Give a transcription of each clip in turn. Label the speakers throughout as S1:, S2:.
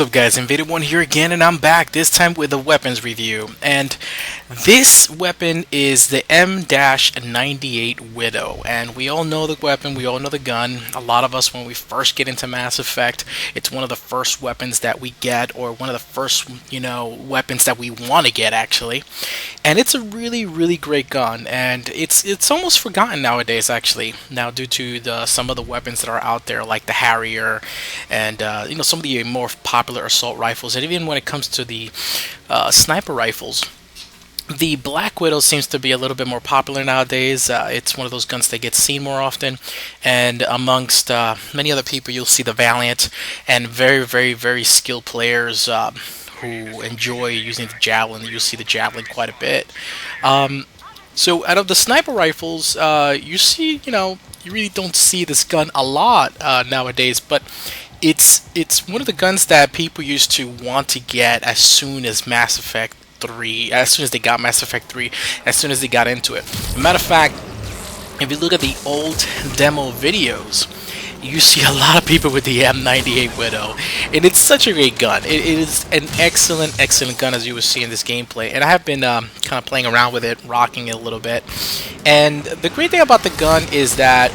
S1: up, guys? Invader1 here again, and I'm back, this time with a weapons review. And this weapon is the M-98 Widow. And we all know the weapon, we all know the gun. A lot of us, when we first get into Mass Effect, it's one of the first weapons that we get, or one of the first, weapons that we want to get, actually. And it's a really, really great gun, and it's almost forgotten nowadays, actually. Now, due to some of the weapons that are out there, like the Harrier, and some of the more popular assault rifles, and even when it comes to the sniper rifles, the Black Widow seems to be a little bit more popular nowadays. It's one of those guns that gets seen more often, and amongst many other people, you'll see the Valiant and very, very, very skilled players who enjoy using the Javelin. You'll see the Javelin quite a bit. So out of the sniper rifles, you see, you really don't see this gun a lot nowadays, but it's one of the guns that people used to want to get as soon as Mass Effect 3, as soon as they got Mass Effect 3, as soon as they got into it. As a matter of fact, if you look at the old demo videos, you see a lot of people with the M-98 Widow, and it's such a great gun. It is an excellent, excellent gun, as you will see in this gameplay, and I have been kind of playing around with it, rocking it a little bit. And the great thing about the gun is that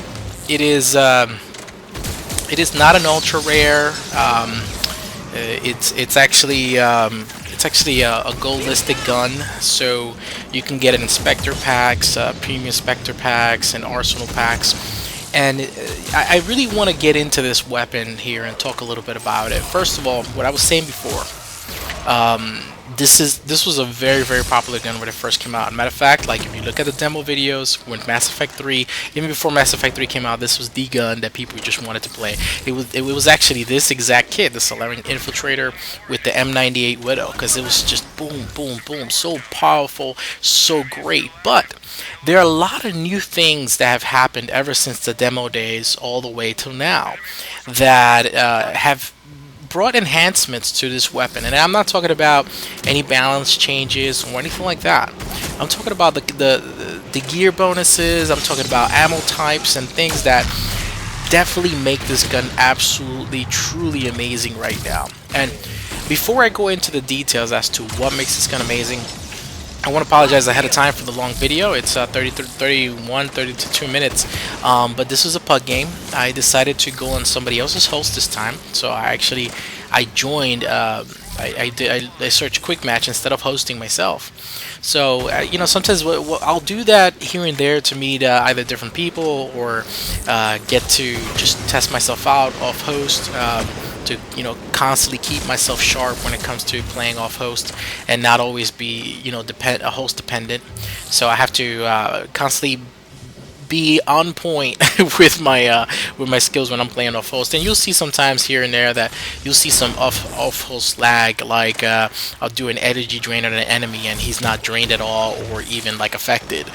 S1: it is not an ultra rare. It's actually a gold listed gun, so you can get it in Spectre packs, premium Spectre packs, and Arsenal packs. And I really want to get into this weapon here and talk a little bit about it. First of all, what I was saying before, this was a very, very popular gun when it first came out. Matter of fact, like, if you look at the demo videos when Mass Effect 3, even before Mass Effect 3 came out, this was the gun that people just wanted to play. It was actually this exact kit, the Salarian Infiltrator with the M-98 Widow, because it was just boom, boom, boom, so powerful, so great. But there are a lot of new things that have happened ever since the demo days all the way till now that have brought enhancements to this weapon. And I'm not talking about any balance changes or anything like that. I'm talking about the gear bonuses. I'm talking about ammo types and things that definitely make this gun absolutely, truly amazing right now. And before I go into the details as to what makes this gun amazing, I want to apologize ahead of time for the long video. It's 32 minutes, but this was a pug game. I decided to go on somebody else's host this time, so I joined. I searched quick match instead of hosting myself. So sometimes I'll do that here and there to meet either different people or get to just test myself out off host. To constantly keep myself sharp when it comes to playing off host and not always be host dependent. So I have to constantly be on point with my skills when I'm playing off host. And you'll see sometimes here and there that you'll see some off host lag, like I'll do an energy drain on an enemy and he's not drained at all or even like affected.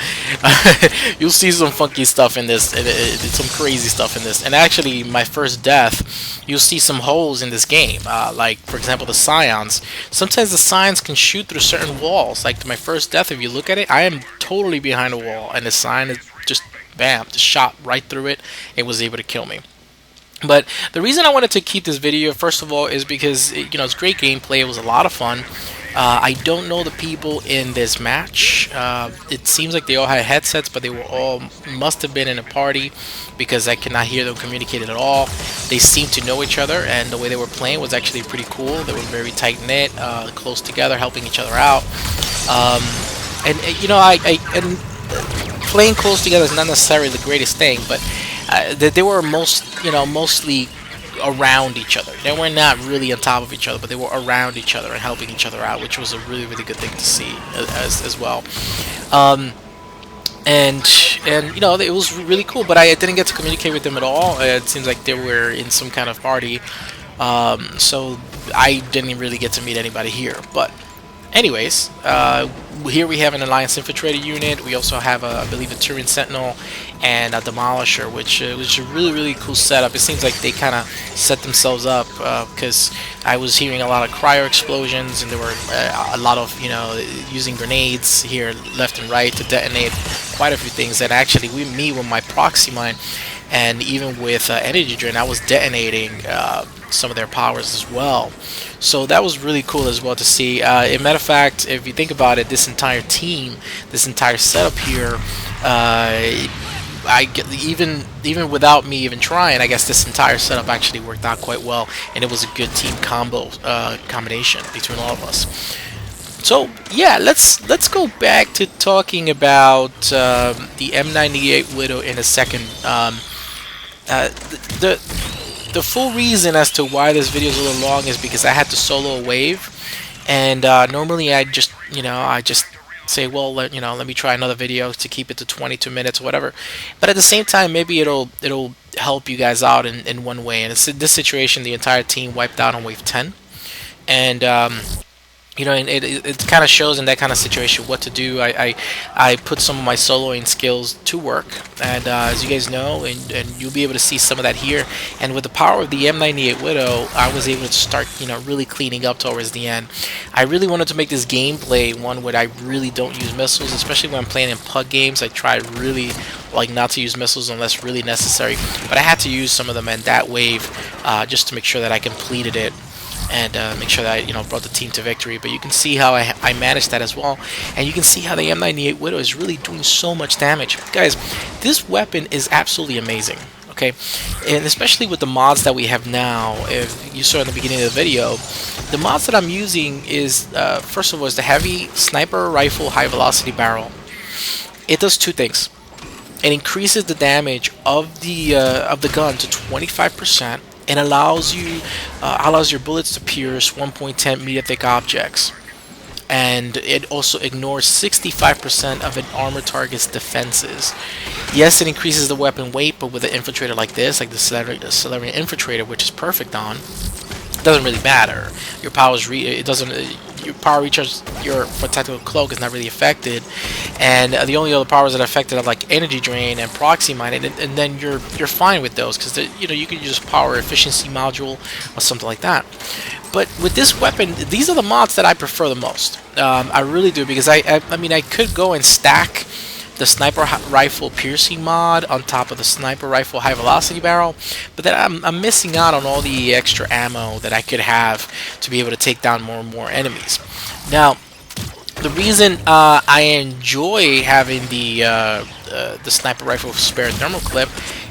S1: You'll see some funky stuff in this, some crazy stuff in this. And actually, my first death, you'll see some holes in this game, like for example the Scions. Sometimes the Scions can shoot through certain walls. Like my first death, if you look at it, I am totally behind a wall and the Scion is just bam, just shot right through it. It was able to kill me. But the reason I wanted to keep this video, first of all, is because it's great gameplay. It was a lot of fun. I don't know the people in this match. It seems like they all had headsets, but they must have been in a party because I could not hear them communicate at all. They seemed to know each other, and the way they were playing was actually pretty cool. They were very tight knit, close together, helping each other out. Playing close together is not necessarily the greatest thing, but they were mostly around each other. They were not really on top of each other, but they were around each other and helping each other out, which was a really, really good thing to see as well. It was really cool, but I didn't get to communicate with them at all. It seems like they were in some kind of party, so I didn't really get to meet anybody here. But anyways, here we have an Alliance Infiltrator unit. We also have, I believe, a Turian Sentinel and a Demolisher, which was a really, really cool setup. It seems like they kind of set themselves up because I was hearing a lot of cryo explosions, and there were a lot of, using grenades here left and right to detonate quite a few things. And actually, with my proxy mine, and even with energy drain, I was detonating some of their powers as well. So that was really cool as well to see. In matter of fact, if you think about it, this entire team, this entire setup here, even without me even trying, I guess this entire setup actually worked out quite well, and it was a good team combination between all of us. So yeah, let's go back to talking about the M-98 Widow in a second. The the full reason as to why this video is a little long is because I had to solo a wave, and normally I just say, well, let me try another video to keep it to 22 minutes or whatever. But at the same time, maybe it'll help you guys out in one way. And it's in this situation, the entire team wiped out on wave 10, and and it kind of shows in that kind of situation what to do. I put some of my soloing skills to work, and as you guys know, and you'll be able to see some of that here. And with the power of the M-98 Widow, I was able to start really cleaning up towards the end. I really wanted to make this gameplay one where I really don't use missiles, especially when I'm playing in pug games. I try really not to use missiles unless really necessary, but I had to use some of them in that wave just to make sure that I completed it and make sure that I brought the team to victory. But you can see how I managed that as well, and you can see how the M-98 Widow is really doing so much damage. Guys, this weapon is absolutely amazing, okay? And especially with the mods that we have now. If you saw in the beginning of the video, the mods that I'm using is first of all is the heavy sniper rifle high velocity barrel. It does two things. It increases the damage of the gun to 25%. And allows your bullets to pierce 1.10 meter thick objects, and it also ignores 65% of an armor target's defenses. Yes, it increases the weapon weight, but with an infiltrator like this, like the Salarian Infiltrator, which is perfect on, it doesn't really matter. Your your power recharge, your tactical cloak is not really affected, and the only other powers that are affected are like energy drain and proxy mine, and then you're fine with those because you can use power efficiency module or something like that. But with this weapon, these are the mods that I prefer the most. I really do, because I mean I could go and stack the sniper rifle piercing mod on top of the sniper rifle high velocity barrel, but then I'm missing out on all the extra ammo that I could have to be able to take down more and more enemies. Now, the reason I enjoy having the sniper rifle spare thermal clip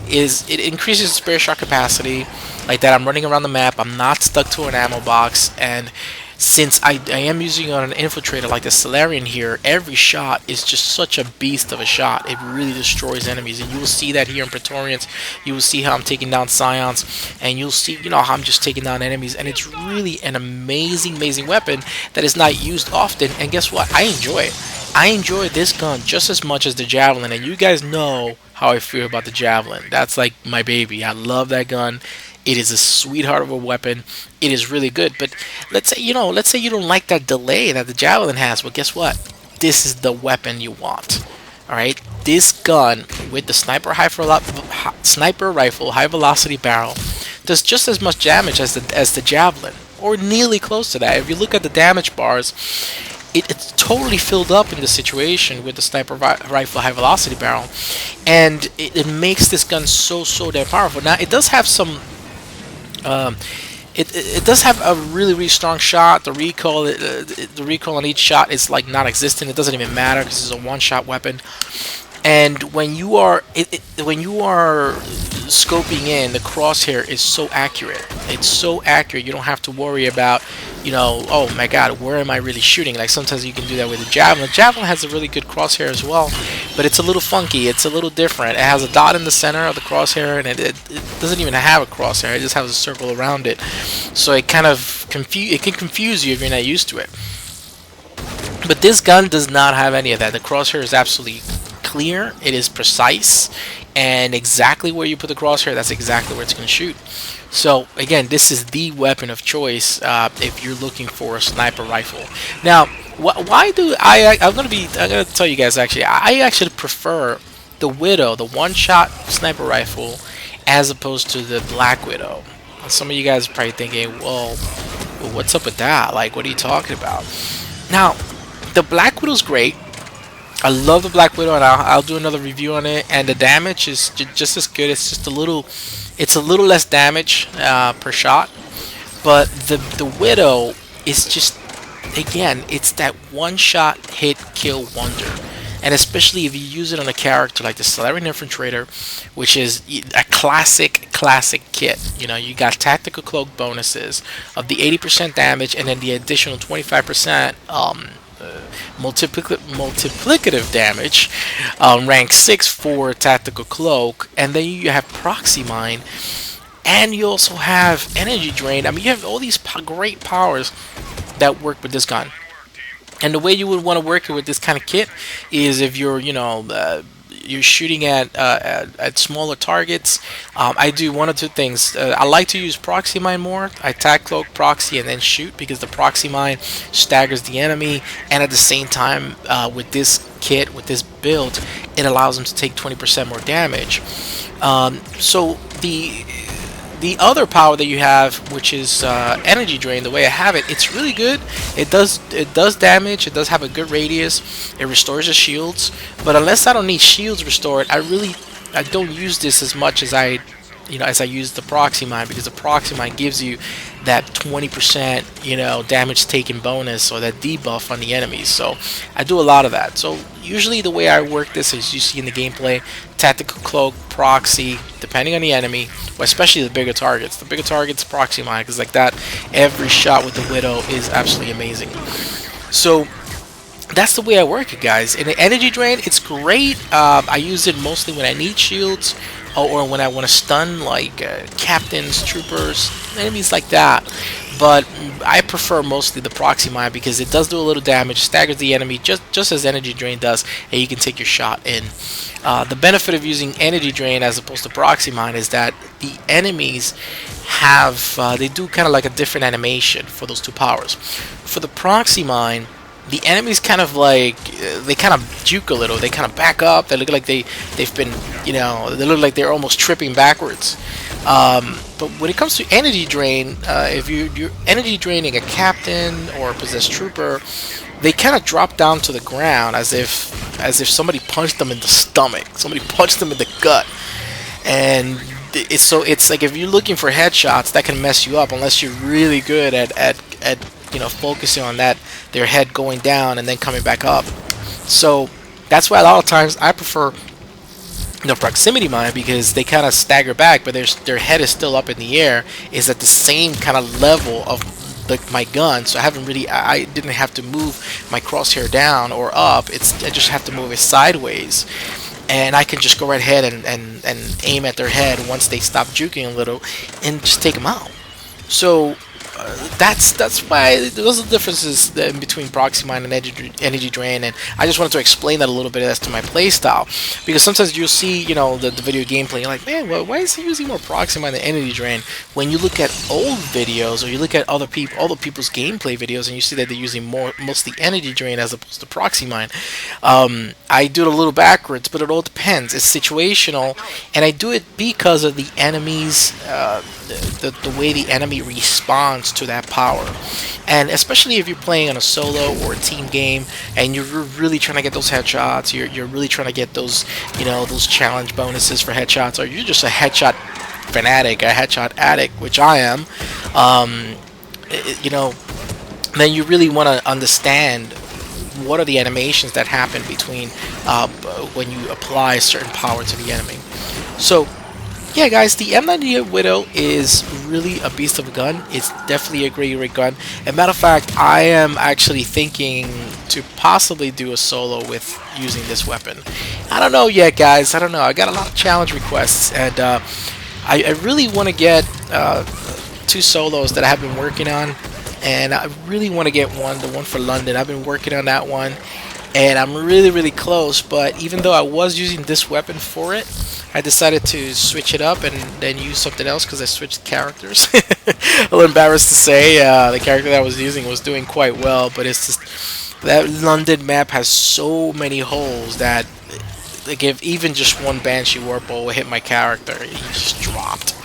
S1: is it increases the spare shot capacity, like that I'm running around the map, I'm not stuck to an ammo box, and since I am using on an infiltrator like the Salarian here, every shot is just such a beast of a shot. It really destroys enemies, and you will see that here in Praetorians. You will see how I'm taking down Scions, and you'll see how I'm just taking down enemies, and it's really an amazing weapon that is not used often. And guess what? I enjoy it. I enjoy this gun just as much as the Javelin, and you guys know how I feel about the Javelin. That's like my baby. I love that gun. It is a sweetheart of a weapon. It is really good. But let's say you don't like that delay that the Javelin has. Well, guess what? This is the weapon you want. All right, this gun with the sniper rifle high velocity barrel does just as much damage as the Javelin, or nearly close to that. If you look at the damage bars, it's totally filled up in this situation with the sniper rifle high velocity barrel, and it makes this gun so damn powerful. Now it does have some. It does have a really strong shot. The recoil on each shot is like non-existent. It doesn't even matter because it's a one-shot weapon. And when you are scoping in, the crosshair is so accurate. It's so accurate. You don't have to worry about, oh my god, where am I really shooting? Like sometimes you can do that with the Javelin. The Javelin has a really good crosshair as well, but it's a little funky. It's a little different. It has a dot in the center of the crosshair, and it doesn't even have a crosshair. It just has a circle around it. So it kind of can confuse you if you're not used to it. But this gun does not have any of that. The crosshair is absolutely clear. It is precise, and exactly where you put the crosshair, that's exactly where it's going to shoot. So again, this is the weapon of choice if you're looking for a sniper rifle. Now, why do I'm going to tell you guys, actually I actually prefer the Widow, the one-shot sniper rifle, as opposed to the Black Widow. Some of you guys are probably thinking, well, what's up with that? Like, what are you talking about? Now, the Black Widow's great. I love the Black Widow, and I'll do another review on it. And the damage is just as good. It's just a little less damage per shot. But the Widow is just, again, it's that one shot hit kill wonder. And especially if you use it on a character like the Salarian Infiltrator, which is a classic kit. You know, you got tactical cloak bonuses of the 80% damage, and then the additional 25% multiplicative damage, rank 6 for tactical cloak, and then you have proxy mine, and you also have energy drain. I mean, you have all these great powers that work with this gun. And the way you would want to work it with this kind of kit is if you're, you're shooting at smaller targets. I do one or two things. I like to use proxy mine more. I tag cloak, proxy, and then shoot, because the proxy mine staggers the enemy, and at the same time, with this kit, with this build, it allows them to take 20% more damage. So the other power that you have, which is energy drain, the way I have it, it's really good. It does damage. It does have a good radius. It restores the shields. But unless I don't need shields restored, I don't use this as much as I use the proxy mine, because the proxy mine gives you that 20% damage taken bonus, or that debuff on the enemies. So I do a lot of that. So usually the way I work this is, you see in the gameplay, tactical cloak, proxy, depending on the enemy, or especially the bigger targets. The bigger targets, proxy mine, because like that, every shot with the Widow is absolutely amazing. So that's the way I work it, guys. In the energy drain, it's great. I use it mostly when I need shields, or when I want to stun, like captains, troopers, enemies like that. But I prefer mostly the proxy mine, because it does do a little damage, staggers the enemy just as energy drain does, and you can take your shot in. The benefit of using energy drain as opposed to proxy mine is that the enemies have they do kind of like a different animation for those two powers. For the proxy mine, the enemies kind of like, they kind of juke a little. They kind of back up. They look like they've been, they look like they're almost tripping backwards. But when it comes to energy drain, if you're energy draining a captain or a possessed trooper, they kind of drop down to the ground as if somebody punched them in the stomach, somebody punched them in the gut, and it's like, if you're looking for headshots, that can mess you up unless you're really good at focusing on their head going down and then coming back up. So that's why a lot of times I prefer the proximity mine, because they kind of stagger back, but their head is still up in the air, is at the same kind of level of my gun. So I didn't have to move my crosshair down or up. I just have to move it sideways, and I can just go right ahead and aim at their head once they stop juking a little, and just take them out. So that's why those are the differences in between proxy mine and energy drain, and I just wanted to explain that a little bit as to my playstyle, because sometimes you'll see the video gameplay, you're like, man, well, why is he using more proxy mine than energy drain? When you look at old videos, or you look at other people's gameplay videos, and you see that they're using mostly energy drain as opposed to proxy mine. I do it a little backwards, but it all depends. It's situational, and I do it because of the enemies, the way the enemy responds to that power. And especially if you're playing on a solo or a team game, and you're really trying to get those headshots, you're really trying to get those those challenge bonuses for headshots, or you're just a headshot fanatic, a headshot addict, which I am, then you really want to understand what are the animations that happen between when you apply a certain power to the enemy. So yeah, guys, the M-98 Widow is really a beast of a gun. It's definitely a great gun. As a matter of fact, I am actually thinking to possibly do a solo with using this weapon. I don't know yet, guys. I don't know. I got a lot of challenge requests, and I really want to get 2 solos that I have been working on, and I really want to get the one for London. I've been working on that one, and I'm really close. But even though I was using this weapon for it, I decided to switch it up and then use something else, because I switched characters. A little embarrassed to say, the character that I was using was doing quite well, but it's just that London map has so many holes that, like, if even just one Banshee Warp Bolt hit my character, he just dropped.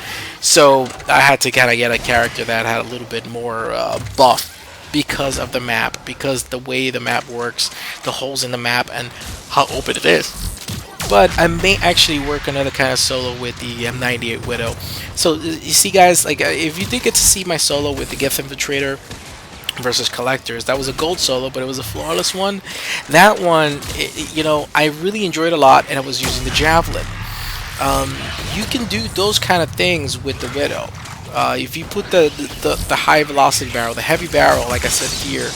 S1: So I had to kind of get a character that had a little bit more buff, because of the map, because the way the map works, the holes in the map, and how open it is. but I may actually work another kind of solo with the M-98 Widow. So you see, guys, like if you did get to see my solo with the Geth Infiltrator versus Collectors, that was a gold solo, but it was a flawless one. That one, you know, I really enjoyed a lot, and I was using the Javelin. You can do those kind of things with the Widow. If you put the high velocity barrel, the heavy barrel, like I said here,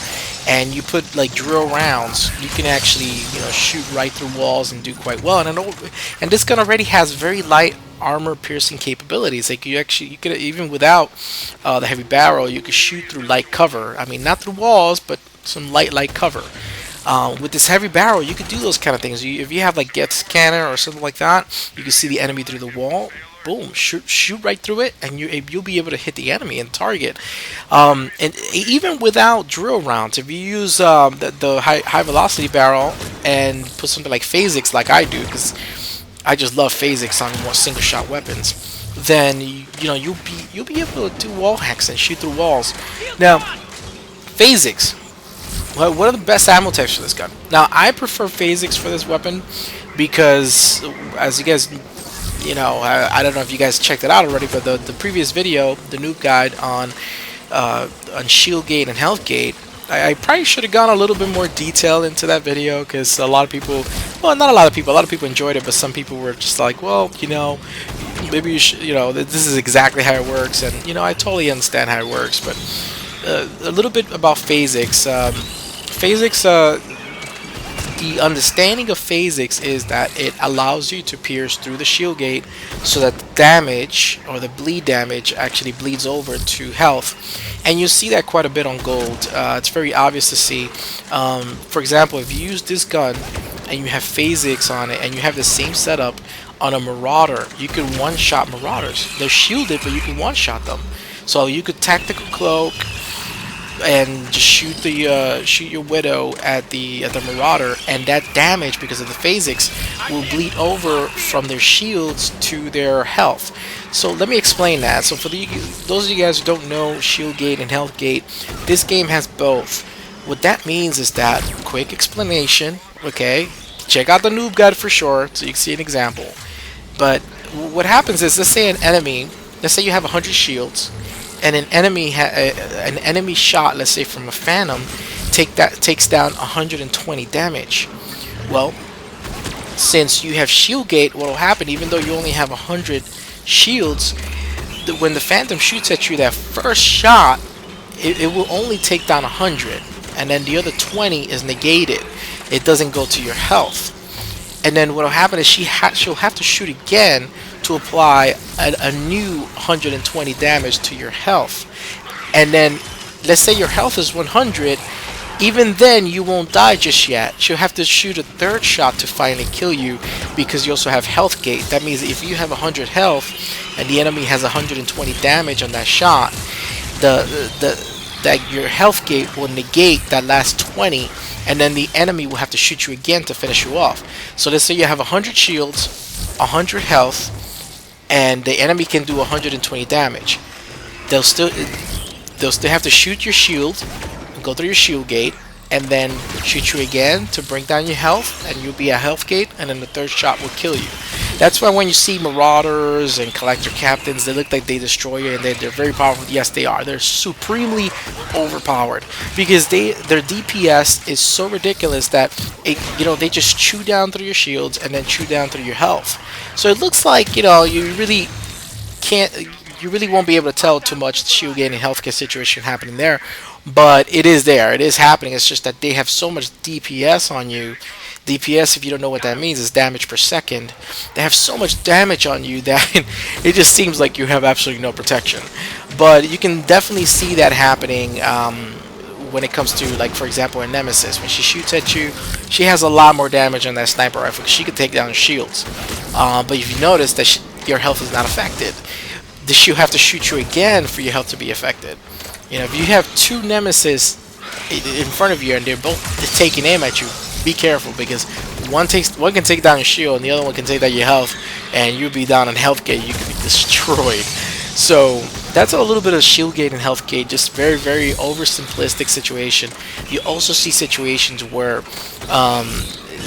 S1: and you put like drill rounds, you can actually, you know, shoot right through walls and do quite well. And this gun already has very light armor piercing capabilities. Like you could, even without the heavy barrel, you could shoot through light cover. I mean, not through walls, but some light cover. With this heavy barrel, you could do those kind of things. If you have like Get Scanner or something like that, you can see the enemy through the wall. Boom! Shoot right through it, and you'll be able to hit the enemy and target. And even without drill rounds, if you use the high velocity barrel and put something like phasics, like I do, because I just love phasics on more single shot weapons, then you know you'll be able to do wall hacks and shoot through walls. Now, phasics. What are the best ammo types for this gun? Now, I prefer phasics for this weapon because, as you guys, you know, I don't know if you guys checked it out already, but the previous video, the noob guide on shield gate and health gate, I probably should have gone a little bit more detail into that video, because a lot of people, well, not a lot of people enjoyed it, but some people were just like, well, you know, maybe you should, you know, this is exactly how it works, and you know, I totally understand how it works, but a little bit about phasics. The understanding of phasics is that it allows you to pierce through the shield gate so that the damage, or the bleed damage, actually bleeds over to health. And you see that quite a bit on gold. It's very obvious to see. For example, if you use this gun and you have phasics on it and you have the same setup on a Marauder, you can one-shot Marauders. They're shielded, but you can one-shot them. So you could tactical cloak and just shoot your Widow at the Marauder, and that damage, because of the phasics, will bleed over from their shields to their health. So let me explain that. So for those of you guys who don't know shield gate and health gate, this game has both. What that means is that, quick explanation, okay, check out the noob guide for sure so you can see an example. But what happens is, let's say an enemy, let's say you have 100 shields, and an enemy shot, let's say from a Phantom, takes down 120 damage. Well, since you have shield gate, what will happen, even though you only have 100 shields, when the Phantom shoots at you, that first shot, it will only take down 100, and then the other 20 is negated. It doesn't go to your health. And then what will happen is she'll have to shoot again to apply a new 120 damage to your health. And then, let's say your health is 100, even then you won't die just yet. She'll have to shoot a third shot to finally kill you, because you also have health gate. That means if you have 100 health and the enemy has 120 damage on that shot, that your health gate will negate that last 20, and then the enemy will have to shoot you again to finish you off. So let's say you have 100 shields, 100 health, and the enemy can do 120 damage. They'll still have to shoot your shield, go through your shield gate, and then shoot you again to bring down your health, and you'll be at health gate, and then the third shot will kill you. That's why when you see Marauders and Collector Captains, they look like they destroy you, and they're very powerful. Yes, they are. They're supremely overpowered, because their DPS is so ridiculous that they just chew down through your shields and then chew down through your health. So it looks like, you really won't be able to tell too much the shield gain and healthcare situation happening there, but it is there. It is happening. It's just that they have so much DPS on you. DPS, if you don't know what that means, is damage per second. They have so much damage on you that it just seems like you have absolutely no protection. But you can definitely see that happening when it comes to, like, for example, a Nemesis. When she shoots at you, she has a lot more damage on that sniper rifle. She could take down shields. But if you notice that your health is not affected, she'll have to shoot you again for your health to be affected. If you have two Nemesis in front of you and they're both taking aim at you, be careful, because one can take down your shield and the other one can take down your health, and you'll be down on health gate. You could be destroyed. So that's a little bit of shield gate and health gate, just very, very oversimplistic situation. You also see situations where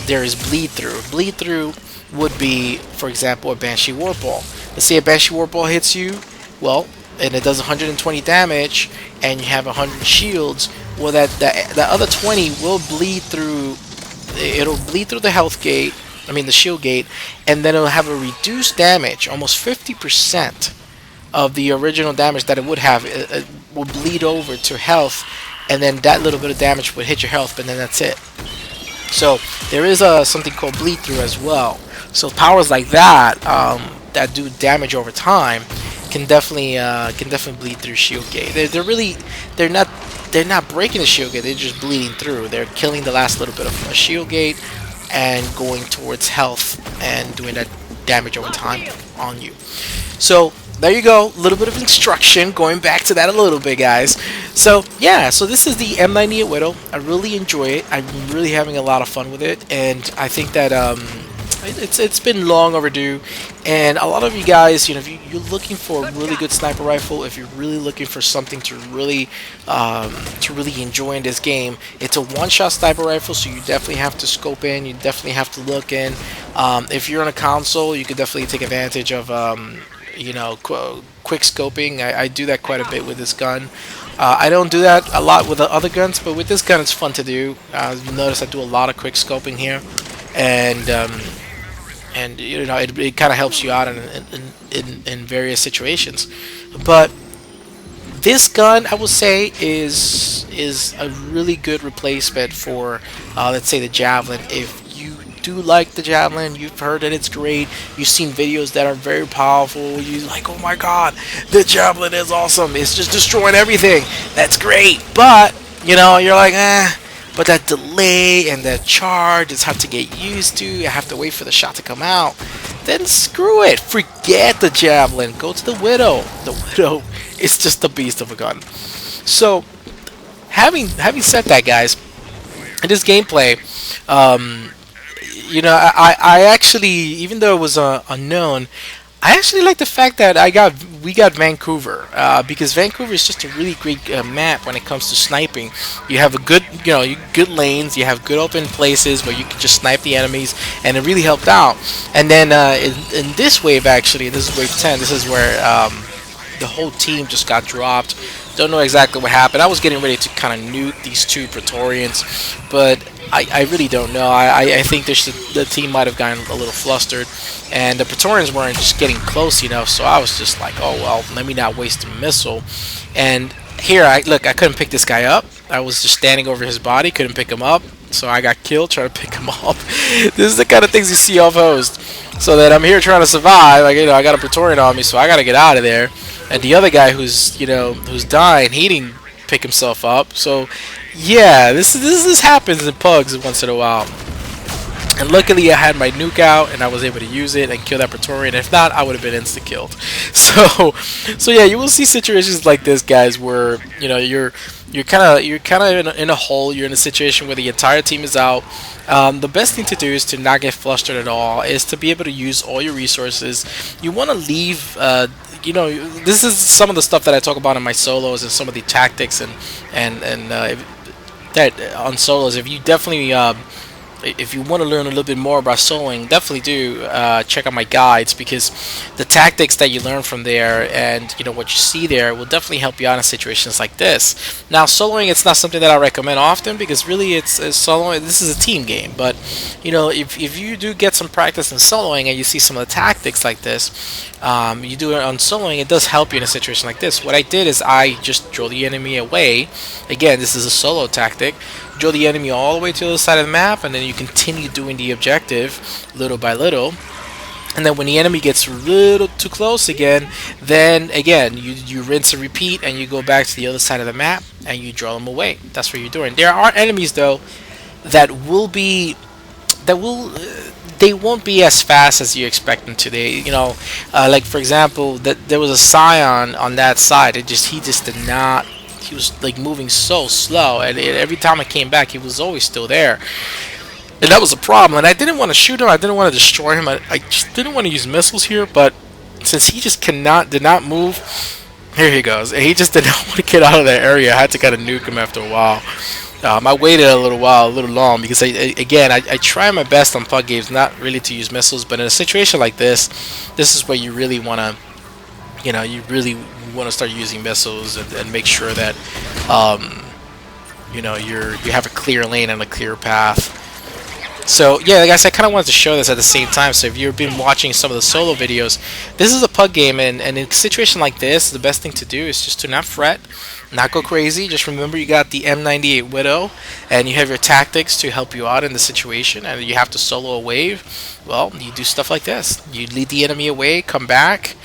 S1: there is bleed through. Bleed through would be, for example, a Banshee Warp-Ball. Let's say a Banshee Warp-Ball hits you, well, and it does 120 damage, and you have 100 shields. Well, that other 20 will bleed through. It'll bleed through the health gate. I mean the shield gate, and then it'll have a reduced damage, almost 50% of the original damage that it would have. It will bleed over to health, and then that little bit of damage would hit your health, but then that's it. So there is something called bleed through as well. So powers like that that do damage over time can definitely bleed through shield gate. They're not breaking the shield gate. They're just bleeding through. They're killing the last little bit of a shield gate and going towards health and doing that damage over time on you. So there you go, a little bit of instruction, going back to that a little bit, guys. So yeah, so this is the M-98 Widow. I really enjoy it. I'm really having a lot of fun with it, and I think that it's been long overdue. And a lot of you guys, you know, if you're looking for a really good sniper rifle, if you're really looking for something to really enjoy in this game, it's a one-shot sniper rifle, so you definitely have to scope in. You definitely have to look in. If you're on a console, you could definitely take advantage of you know, quick scoping. I do that quite a bit with this gun. I don't do that a lot with the other guns, but with this gun it's fun to do. You notice I do a lot of quick scoping here, and you know, it kind of helps you out in various situations. But this gun, I will say, is a really good replacement for let's say the Javelin. If you do like the Javelin, you've heard that it's great, you've seen videos that are very powerful, you're like, oh my god, the Javelin is awesome, it's just destroying everything, that's great. But you know, you're like, but that delay and that charge is hard to get used to, I have to wait for the shot to come out. Then screw it, forget the Javelin, go to the Widow. The Widow is just a beast of a gun. So having said that, guys, in this gameplay, you know, I actually, even though it was unknown, I actually like the fact that we got Vancouver, because Vancouver is just a really great map when it comes to sniping. You have a good, you know, good lanes, you have good open places where you can just snipe the enemies, and it really helped out. And then in this wave, actually, this is wave 10. This is where the whole team just got dropped. Don't know exactly what happened. I was getting ready to kind of nuke these two Praetorians, but I really don't know. I think the team might have gotten a little flustered, and the Praetorians weren't just getting close enough, so I was just like, oh well, let me not waste a missile. And here, look, I couldn't pick this guy up. I was just standing over his body, couldn't pick him up, so I got killed trying to pick him up. This is the kind of things you see off host. So that I'm here trying to survive, like, you know, I got a Praetorian on me, so I gotta get out of there. And the other guy who's dying, he didn't pick himself up. So yeah, this happens in pugs once in a while. And luckily I had my nuke out and I was able to use it and kill that Praetorian. If not, I would have been insta killed. So yeah, you will see situations like this, guys, where you know you're kind of in a hole. You're in a situation where the entire team is out. The best thing to do is to not get flustered at all. Is to be able to use all your resources. You want to leave. You know, this is some of the stuff that I talk about in my solos and some of the tactics and that on solos. If you definitely if you want to learn a little bit more about soloing, definitely do check out my guides, because the tactics that you learn from there and you know what you see there will definitely help you out in situations like this. Now, soloing, it's not something that I recommend often, because really it's soloing. This is a team game, but you know, if you do get some practice in soloing and you see some of the tactics like this, you do it on soloing, it does help you in a situation like this. What I did is I just drove the enemy away. Again, this is a solo tactic. Draw the enemy all the way to the other side of the map, and then you continue doing the objective little by little. And then when the enemy gets a little too close again, then again you rinse and repeat, and you go back to the other side of the map and you draw them away. That's what you're doing. There are enemies though that they won't be as fast as you expect them to. They, you know, like for example, that there was a Scion on that side. He just did not. He was like moving so slow, and every time I came back, he was always still there, and that was a problem. And I didn't want to shoot him, I didn't want to destroy him, I just didn't want to use missiles here. But since he just did not move, here he goes, and he just did not want to get out of that area. I had to kind of nuke him after a while. I waited a little while, a little long, because again, I try my best on pug games not really to use missiles, but in a situation like this is where you really want to, you really want to start using missiles and make sure that, you have a clear lane and a clear path. So yeah, guys, I kind of wanted to show this at the same time. So if you've been watching some of the solo videos, this is a pug game, and in a situation like this, the best thing to do is just to not fret, not go crazy. Just remember you got the M-98 Widow, and you have your tactics to help you out in the situation, and you have to solo a wave. Well, you do stuff like this. You lead the enemy away, come back,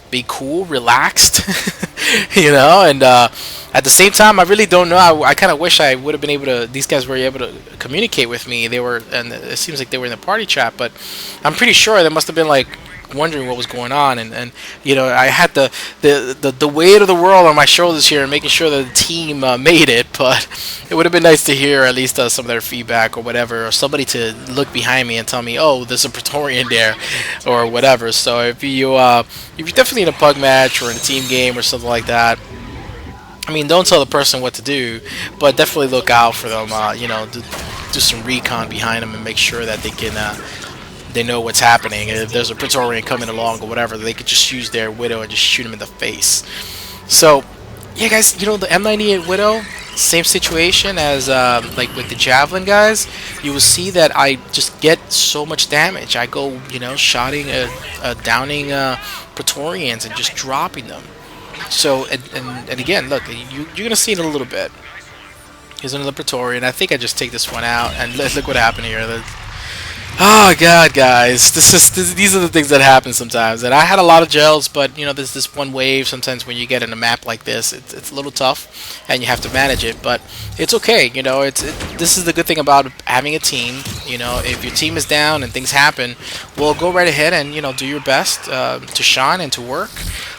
S1: be cool, relaxed, and at the same time, I really don't know. I kind of wish I would have been able to. These guys were able to communicate with me. They were, and it seems like they were in the party chat. But I'm pretty sure they must have been like wondering what was going on. And I had the weight of the world on my shoulders here, and making sure that the team made it. But it would have been nice to hear at least some of their feedback or whatever, or somebody to look behind me and tell me, oh, there's a Praetorian there, or whatever. So if you're definitely in a pug match or in a team game or something like that, I mean, don't tell the person what to do, but definitely look out for them. Do some recon behind them and make sure that they know what's happening. If there's a Praetorian coming along or whatever, they could just use their Widow and just shoot him in the face. So, yeah, guys, the M-98 Widow, same situation as like with the Javelin guys. You will see that I just get so much damage. I go, shotting, downing Praetorians and just dropping them. So, and again, look, you're going to see it in a little bit. Here's another Praetorian. I think I just take this one out, and look what happened here. Oh, God, guys. These are the things that happen sometimes. And I had a lot of gels, but, there's this one wave. Sometimes when you get in a map like this, it's a little tough, and you have to manage it. But it's okay, this is the good thing about having a team. If your team is down and things happen, well, go right ahead and, do your best to shine and to work.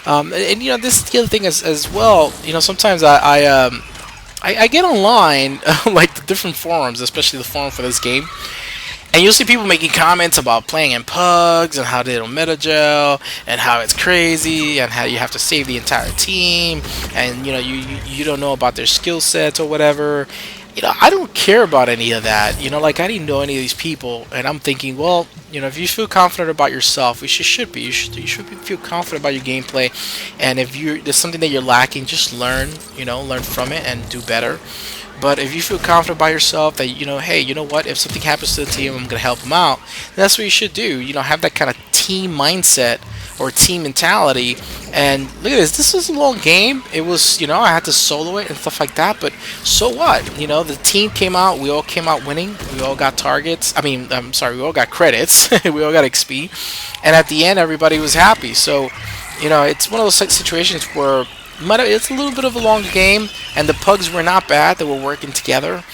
S1: This is the other thing as well. Sometimes I get online, like the different forums, especially the forum for this game, and you'll see people making comments about playing in pugs and how they don't meta gel and how it's crazy and how you have to save the entire team, and you don't know about their skill sets or whatever. I don't care about any of that. Like, I didn't know any of these people, and I'm thinking, well, if you feel confident about yourself, which you should be, you should feel confident about your gameplay, and if there's something that you're lacking, just learn from it and do better. But if you feel confident by yourself that, hey, you know what, if something happens to the team, I'm going to help them out, that's what you should do. Have that kind of team mindset or team mentality. And look at this was a long game. It was, I had to solo it and stuff like that, but so what? The team came out, we all came out winning, we all got targets, I'm sorry, we all got credits, we all got XP, and at the end, everybody was happy. So, it's one of those situations where it's a little bit of a long game, and the pugs were not bad. They were working together.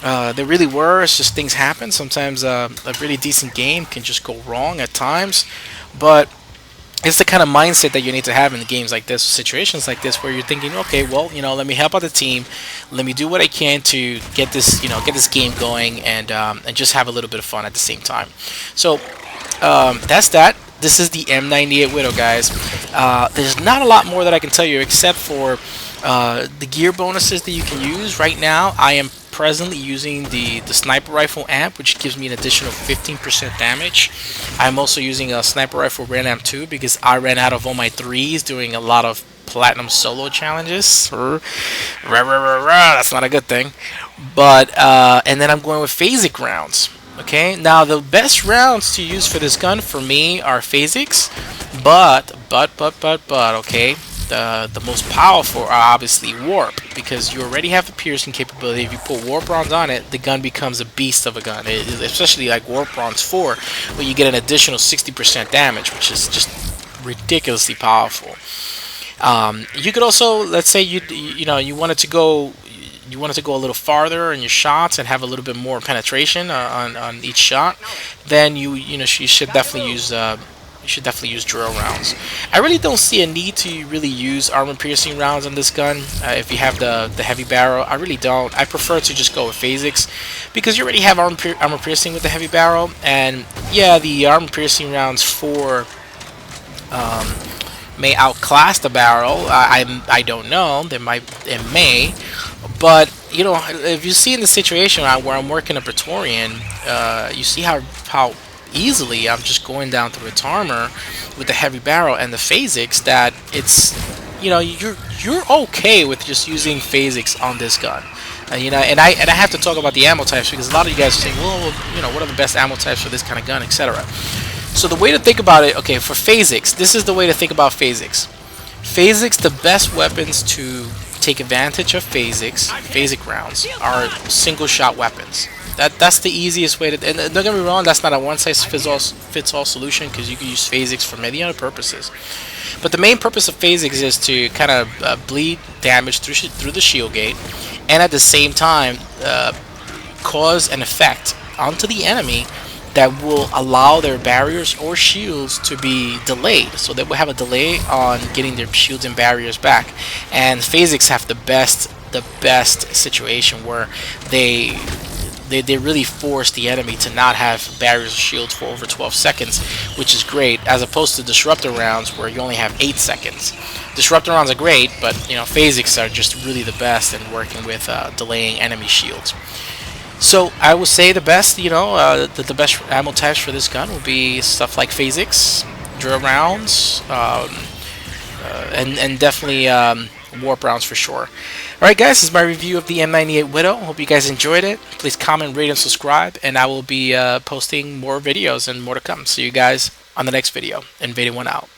S1: They really were. It's just things happen. Sometimes a really decent game can just go wrong at times. But it's the kind of mindset that you need to have in games like this, situations like this, where you're thinking, okay, well, let me help out the team. Let me do what I can to get this game going, and just have a little bit of fun at the same time. So that's that. This is the M-98 Widow, guys. There's not a lot more that I can tell you except for the gear bonuses that you can use. Right now, I am presently using the sniper rifle amp, which gives me an additional 15% damage. I'm also using a sniper rifle Ran Amp 2 because I ran out of all my 3s doing a lot of platinum solo challenges. That's not a good thing. But and then I'm going with phasic rounds. Okay, now the best rounds to use for this gun for me are phasics, but okay, the most powerful are obviously warp, because you already have the piercing capability. If you put warp rounds on it, the gun becomes a beast of a gun. Especially like warp rounds 4, where you get an additional 60% damage, which is just ridiculously powerful. You could also, let's say you wanted to go a little farther in your shots and have a little bit more penetration on each shot, then you should definitely use drill rounds. I really don't see a need to really use armor piercing rounds on this gun. If you have the heavy barrel, I really don't. I prefer to just go with phasics because you already have armor piercing with the heavy barrel, and yeah, the armor piercing rounds may outclass the barrel. I don't know. It may. But you know, if you see in the situation where I'm working a Praetorian, you see how easily I'm just going down through its armor with the heavy barrel and the phasics, that it's, you know, you're okay with just using phasics on this gun. You know, and I have to talk about the ammo types, because a lot of you guys are saying, well, you know, what are the best ammo types for this kind of gun, etc. So the way to think about it, okay, for phasics, this is the way to think about phasics. Phasics, the best weapons to take advantage of phasic rounds are single shot weapons. That's the easiest way to. And don't get me wrong, that's not a one size fits all solution, because you can use phasics for many other purposes. But the main purpose of phasics is to kind of bleed damage through the shield gate, and at the same time cause an effect onto the enemy that will allow their barriers or shields to be delayed, so they will have a delay on getting their shields and barriers back. And phasics have the best situation where they really force the enemy to not have barriers or shields for over 12 seconds, which is great, as opposed to disruptor rounds where you only have 8 seconds. Disruptor rounds are great, but you know, phasics are just really the best in working with delaying enemy shields. So I would say the best, you know, the best ammo types for this gun will be stuff like phasics, drill rounds, and definitely warp rounds for sure. Alright guys, this is my review of the M-98 Widow. Hope you guys enjoyed it. Please comment, rate, and subscribe, and I will be posting more videos and more to come. See you guys on the next video. Invaded 1 out.